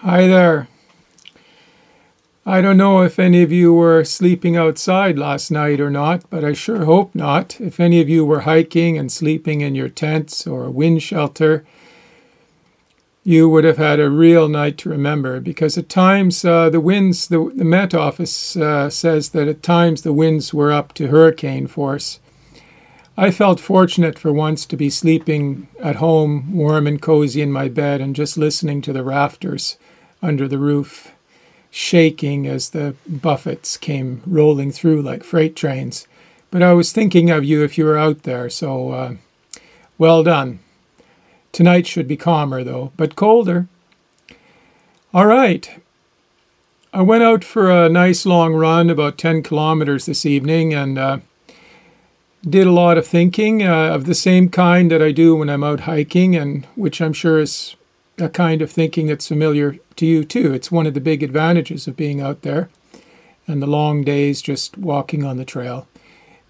Hi there. I don't know if any of you were sleeping outside last night or not, but I sure hope not. If any of you were hiking and sleeping in your tents or wind shelter, you would have had a real night to remember because at times the Met Office says that at times the winds were up to hurricane force. I felt fortunate for once to be sleeping at home, warm and cozy in my bed and just listening to the rafters under the roof shaking as the buffets came rolling through like freight trains. But I was thinking of you if you were out there, so well done. Tonight should be calmer, though, but colder. All right. I went out for a nice long run, about 10 kilometers this evening, and did a lot of thinking of the same kind that I do when I'm out hiking, and which I'm sure is a kind of thinking that's familiar to you too. It's one of the big advantages of being out there and the long days just walking on the trail.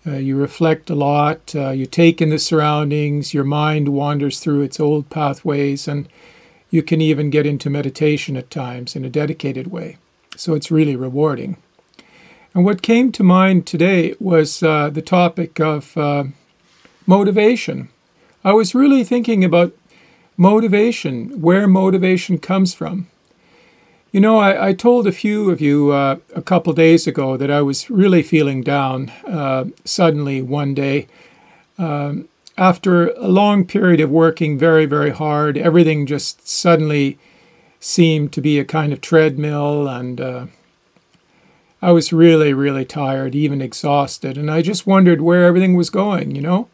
You reflect a lot, you take in the surroundings, your mind wanders through its old pathways, and you can even get into meditation at times in a dedicated way. So it's really rewarding. And what came to mind today was the topic of motivation. I was really thinking about motivation, where motivation comes from. You know, I told a few of you a couple days ago that I was really feeling down suddenly one day. After a long period of working very, very hard, everything just suddenly seemed to be a kind of treadmill, and I was really, really tired, even exhausted, and I just wondered where everything was going, you know?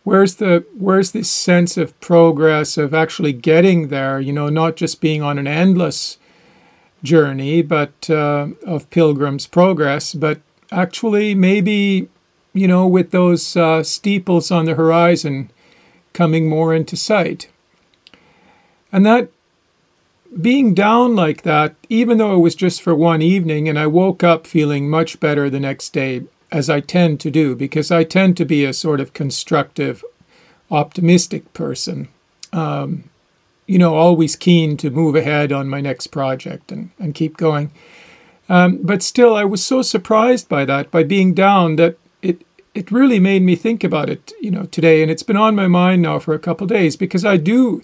Where's this sense of progress, of actually getting there, you know, not just being on an endless journey, but of pilgrim's progress, but actually maybe, you know, with those steeples on the horizon coming more into sight. And that being down like that, even though it was just for one evening, and I woke up feeling much better the next day, as I tend to do, because I tend to be a sort of constructive, optimistic person. You know, always keen to move ahead on my next project and keep going. But still, I was so surprised by that, by being down, that it really made me think about it, you know, today. And it's been on my mind now for a couple of days, because I do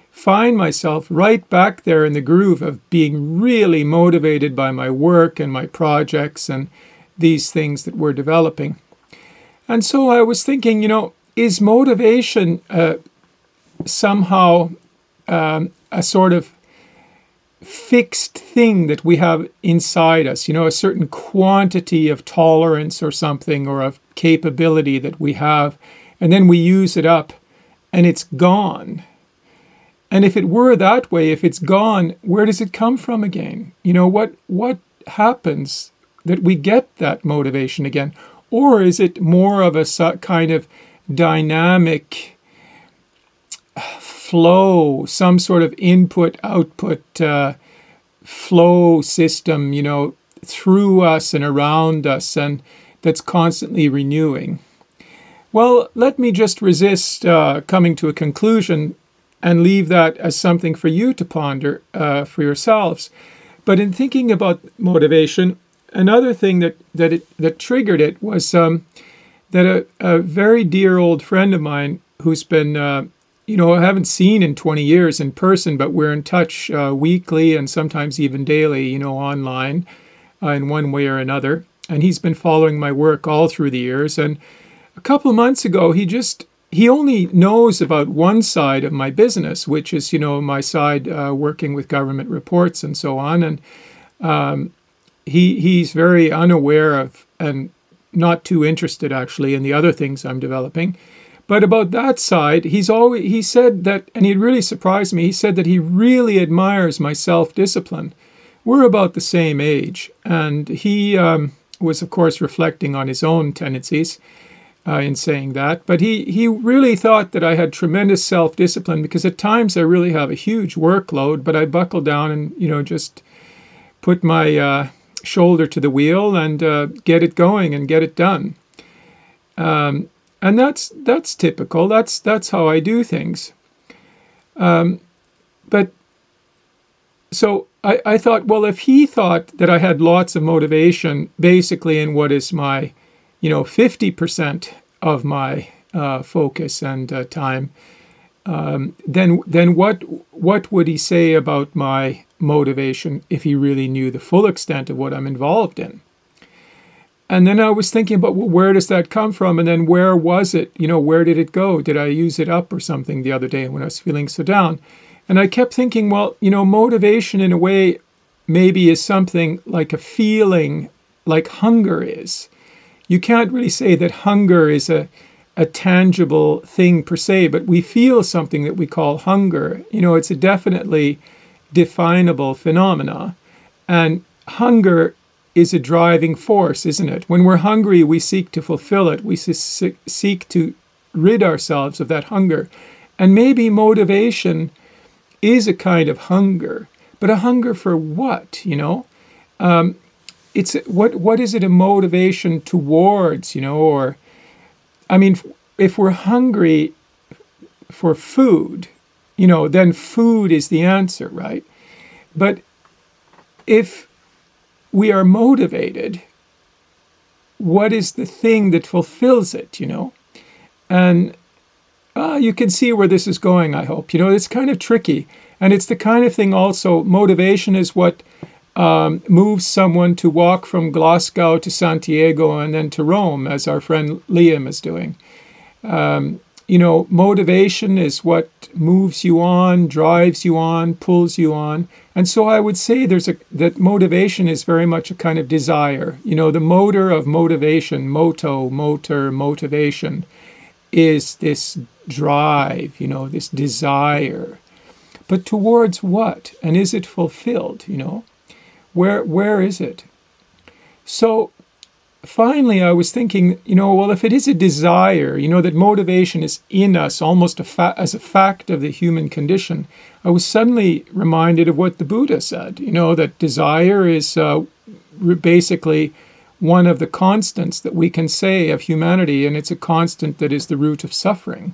find myself right back there in the groove of being really motivated by my work and my projects and these things that we're developing. And so I was thinking, you know, is motivation somehow a sort of fixed thing that we have inside us, you know, a certain quantity of tolerance or something, or of capability that we have, and then we use it up and it's gone. And if it were that way, if it's gone, where does it come from again? You know, what happens that we get that motivation again? Or is it more of a kind of dynamic flow, some sort of input-output flow system, you know, through us and around us, and that's constantly renewing? Well, let me just resist coming to a conclusion and leave that as something for you to ponder for yourselves. But in thinking about motivation, another thing that triggered it was that a very dear old friend of mine who's been, you know, I haven't seen in 20 years in person, but we're in touch weekly and sometimes even daily, you know, online in one way or another. And he's been following my work all through the years. And a couple of months ago, he only knows about one side of my business, which is, you know, my side working with government reports and so on. And he's very unaware of, and not too interested actually, in the other things I'm developing. But about that side, he said that, and it really surprised me, he said that he really admires my self-discipline. We're about the same age, and he was, of course, reflecting on his own tendencies in saying that. But he really thought that I had tremendous self-discipline, because at times I really have a huge workload, but I buckle down and, you know, just put my shoulder to the wheel and get it going and get it done. And that's typical. That's how I do things. But So I thought, well, if he thought that I had lots of motivation, basically in what is my, 50% of my focus and time, then what would he say about my motivation if he really knew the full extent of what I'm involved in? And then I was thinking about, well, where does that come from? And then where was it? Where did it go? Did I use it up or something the other day when I was feeling so down? And I kept thinking, well, motivation in a way maybe is something like a feeling like hunger is. You can't really say that hunger is a tangible thing per se, but we feel something that we call hunger. It's a definitely definable phenomena. And hunger is a driving force, isn't it? When we're hungry, we seek to fulfill it. We seek to rid ourselves of that hunger. And maybe motivation is a kind of hunger, but a hunger for what? It's what is it a motivation towards? Or I mean, if we're hungry for food, then food is the answer, right? But if we are motivated, what is the thing that fulfills it? And you can see where this is going, I hope. It's kind of tricky. And it's the kind of thing also, motivation is what moves someone to walk from Glasgow to Santiago and then to Rome, as our friend Liam is doing. Motivation is what moves you on, drives you on, pulls you on. And so I would say that motivation is very much a kind of desire. The motor of motivation, motor, motivation, is this drive, this desire. But towards what? And is it fulfilled? Where is it? So finally, I was thinking, well, if it is a desire, that motivation is in us almost as a fact of the human condition, I was suddenly reminded of what the Buddha said, that desire is basically one of the constants that we can say of humanity, and it's a constant that is the root of suffering.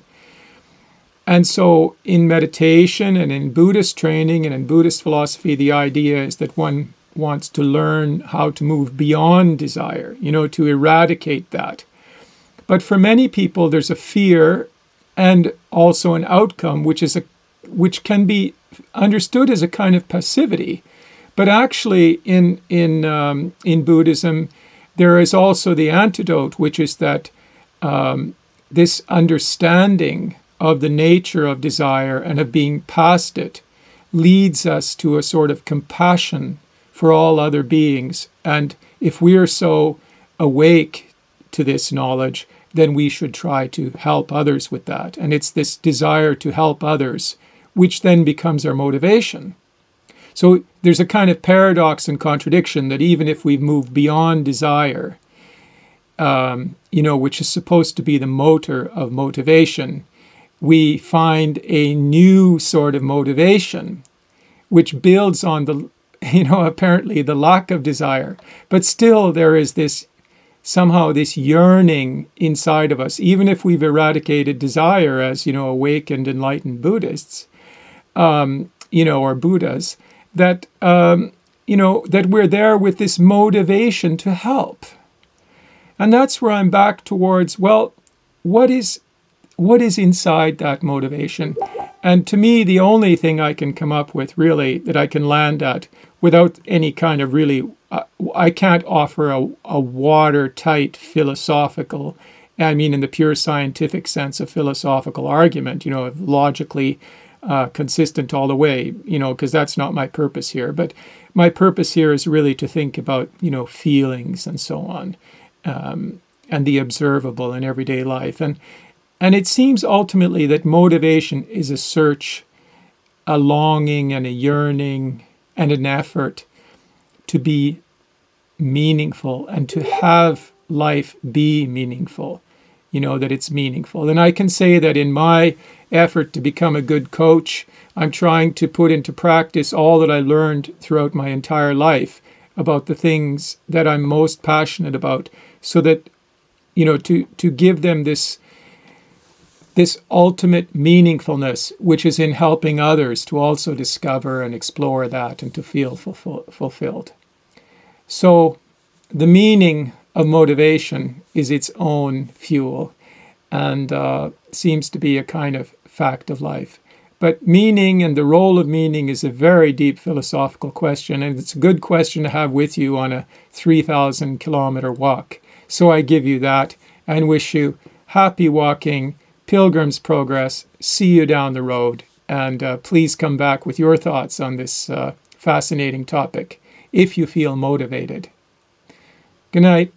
And so in meditation and in Buddhist training and in Buddhist philosophy, the idea is that one wants to learn how to move beyond desire, to eradicate that. But for many people, there's a fear and also an outcome, which can be understood as a kind of passivity. But actually, in Buddhism, there is also the antidote, which is that this understanding of the nature of desire and of being past it leads us to a sort of compassion for all other beings. And if we are so awake to this knowledge, then we should try to help others with that. And it's this desire to help others, which then becomes our motivation. So there's a kind of paradox and contradiction that even if we've moved beyond desire, which is supposed to be the motor of motivation, we find a new sort of motivation, which builds on apparently the lack of desire. But still there is somehow this yearning inside of us, even if we've eradicated desire as, awakened, enlightened Buddhists, or Buddhas, that, that we're there with this motivation to help. And that's where I'm back towards, well, what is inside that motivation? And to me, the only thing I can come up with, really, that I can land at without any kind of really, I can't offer a watertight philosophical, I mean in the pure scientific sense, of philosophical argument, logically consistent all the way, because that's not my purpose here. But my purpose here is really to think about, feelings and so on, and the observable in everyday life. And it seems ultimately that motivation is a search, a longing and a yearning and an effort to be meaningful and to have life be meaningful, that it's meaningful. And I can say that in my effort to become a good coach, I'm trying to put into practice all that I learned throughout my entire life about the things that I'm most passionate about, so that, to give them this this ultimate meaningfulness, which is in helping others to also discover and explore that and to feel fulfilled. So the meaning of motivation is its own fuel and seems to be a kind of fact of life. But meaning and the role of meaning is a very deep philosophical question, and it's a good question to have with you on a 3,000-kilometer walk. So I give you that and wish you happy walking, pilgrim's progress. See you down the road, and please come back with your thoughts on this fascinating topic if you feel motivated. Good night.